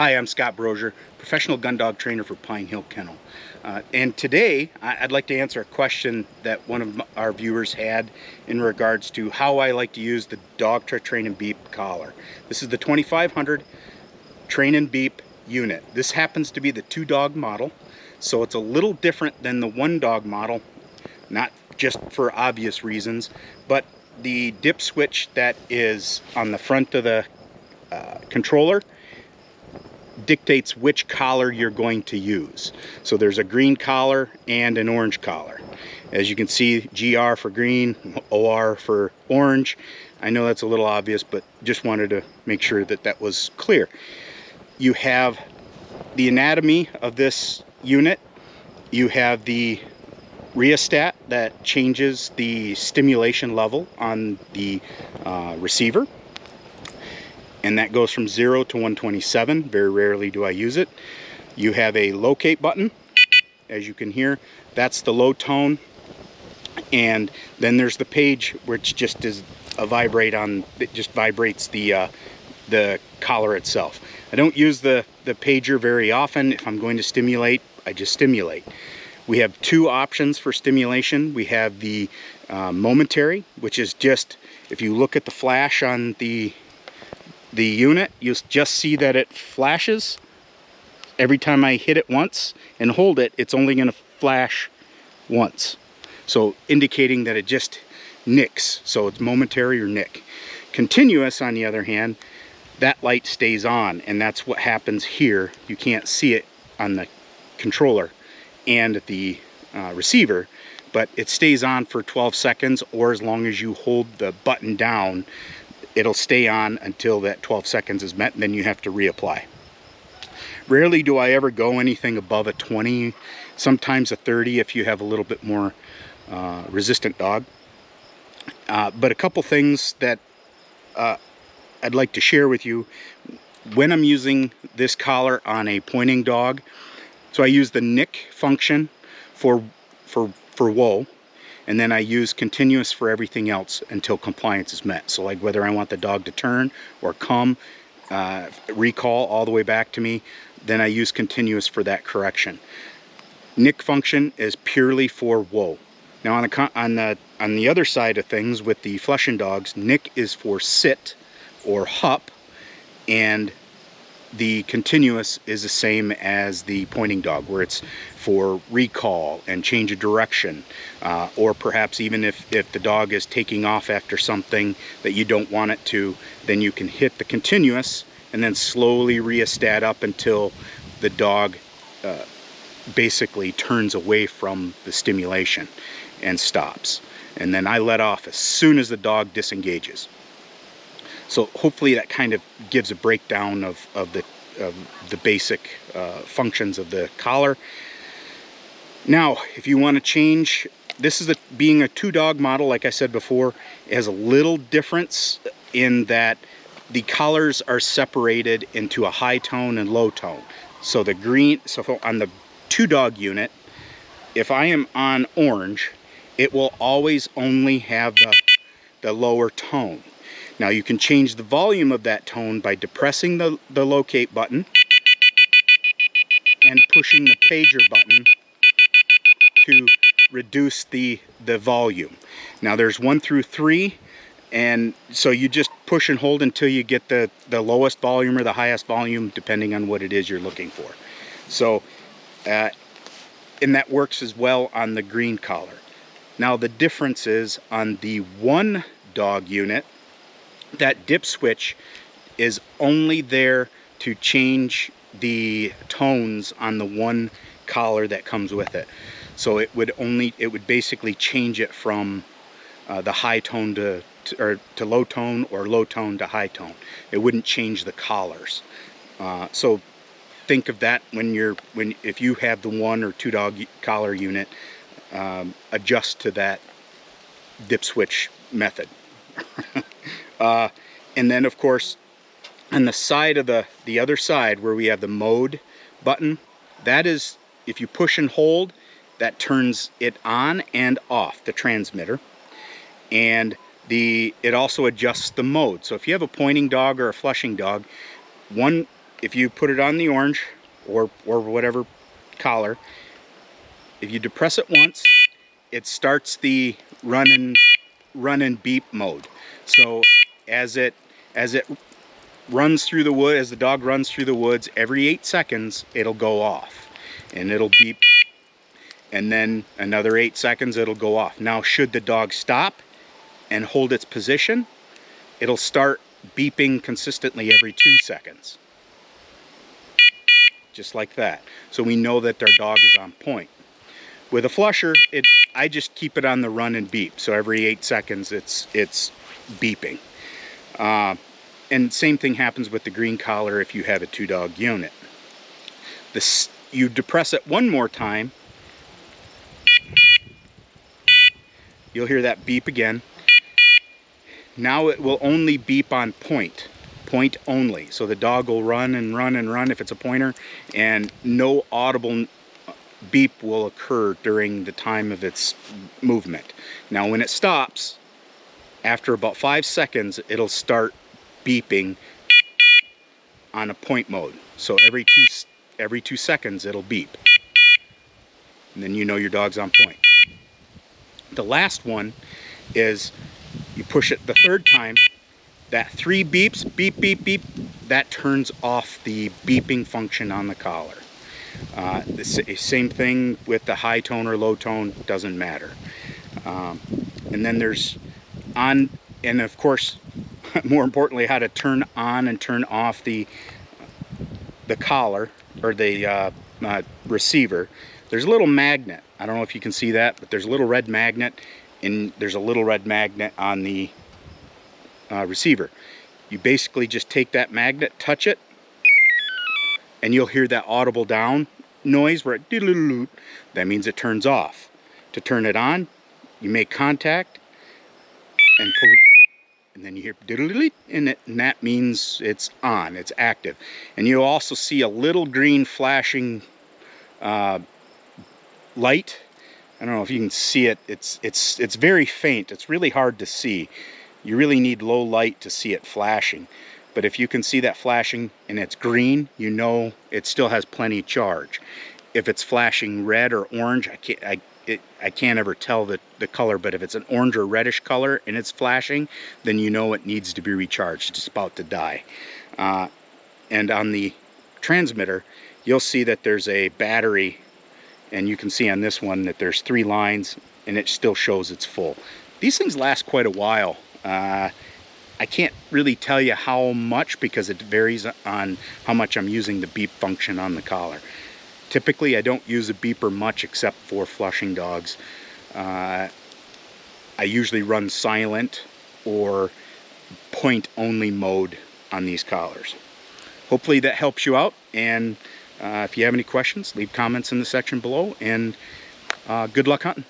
Hi, I'm Scott Brozier, professional gun dog trainer for Pine Hill Kennel. And today I'd like to answer a question that one of our viewers had in regards to how I like to use the Dogtra Train and Beep collar. This is the 2500 Train and Beep unit. This happens to be the 2-dog model, so it's a little different than the 1-dog model, not just for obvious reasons, but the dip switch that is on the front of the controller dictates which collar you're going to use. So there's a green collar and an orange collar. As you can see, GR for green, OR for orange. I know that's a little obvious, but just wanted to make sure that that was clear. You have the anatomy of this unit. You have the rheostat that changes the stimulation level on the receiver, and that goes from 0 to 127. Very rarely do I use it. You have a locate button. As you can hear, that's the low tone, and then there's the page, which just is a vibrate on. It just vibrates the collar itself. I don't use the pager very often. If I'm going to stimulate, I just stimulate. We have two options for stimulation. We have the momentary, which is just, if you look at the flash on the unit, you'll just see that it flashes. Every time I hit it once and hold it, it's only going to flash once. So indicating that it just nicks. So it's momentary or nick. Continuous, on the other hand, that light stays on, and that's what happens here. You can't see it on the controller and the receiver, but it stays on for 12 seconds, or as long as you hold the button down, it'll stay on until that 12 seconds is met, and then you have to reapply. Rarely do I ever go anything above a 20, sometimes a 30 if you have a little bit more resistant dog. But a couple things that I'd like to share with you when I'm using this collar on a pointing dog. So I use the nick function for whoa, and then I use continuous for everything else until compliance is met. So like whether I want the dog to turn or come, recall all the way back to me, then I use continuous for that correction. Nick function is purely for whoa. Now on the other side of things with the flushing dogs, nick is for sit or hup, and the continuous is the same as the pointing dog, where it's for recall and change of direction, or perhaps even if the dog is taking off after something that you don't want it to, then you can hit the continuous and then slowly rheostat up until the dog basically turns away from the stimulation and stops. And then I let off as soon as the dog disengages. So hopefully that kind of gives a breakdown of the basic functions of the collar. Now, if you want to change, this is being a 2-dog model, like I said before, it has a little difference in that the collars are separated into a high tone and low tone. So the green, so on the 2-dog unit, if I am on orange, it will always only have the lower tone. Now you can change the volume of that tone by depressing the locate button and pushing the pager button to reduce the volume. Now there's 1 through 3, and so you just push and hold until you get the lowest volume or the highest volume, depending on what it is you're looking for. So and that works as well on the green collar. Now the difference is on the 1-dog unit, that dip switch is only there to change the tones on the 1 collar that comes with it. So it would basically change it from the high tone to low tone, or low tone to high tone. It wouldn't change the collars. So think of that if you have the 1 or 2-dog collar unit, adjust to that dip switch method. And then of course on the side of the other side where we have the mode button, that is, if you push and hold, that turns it on and off, the transmitter. And it also adjusts the mode. So if you have a pointing dog or a flushing dog, if you put it on the orange or whatever collar, if you depress it once, it starts the run and beep mode. So as it runs through the wood, as the dog runs through the woods, every 8 seconds it'll go off and it'll beep, and then another 8 seconds it'll go off. Now should the dog stop and hold its position, it'll start beeping consistently every 2 seconds. Just like that. So we know that our dog is on point. With a flusher, I just keep it on the run and beep. So every 8 seconds it's beeping. And same thing happens with the green collar if you have a 2-dog unit. You depress it one more time, you'll hear that beep again. Now it will only beep on point only. So the dog will run and run and run if it's a pointer, and no audible beep will occur during the time of its movement. Now when it stops, after about 5 seconds, it'll start beeping on a point mode. So every two seconds it'll beep, and then you know your dog's on point. The last one is you push it the third time, that 3 beeps, beep, beep, beep, that turns off the beeping function on the collar. The same thing with the high tone or low tone, doesn't matter. And then there's on, and of course, more importantly, how to turn on and turn off the collar or the receiver. There's a little magnet. I don't know if you can see that, but there's a little red magnet, and there's a little red magnet on the receiver. You basically just take that magnet, touch it, and you'll hear that audible down noise where it doodle-doo-doo. That means it turns off. To turn it on, you make contact and pull it, and then you hear doodle-doo-doo, and that means it's on, it's active. And you'll also see a little green flashing light. I don't know if you can see it. It's very faint. It's really hard to see. You really need low light to see it flashing. But if you can see that flashing and it's green, you know it still has plenty of charge. If it's flashing red or orange, I can't ever tell the color, but if it's an orange or reddish color and it's flashing, then you know it needs to be recharged. It's about to die. And on the transmitter, you'll see that there's a battery, and you can see on this one that there's 3 lines, and it still shows it's full. These things last quite a while. I can't really tell you how much, because it varies on how much I'm using the beep function on the collar. Typically I don't use a beeper much except for flushing dogs. I usually run silent or point only mode on these collars. Hopefully that helps you out, and if you have any questions, leave comments in the section below, and good luck hunting.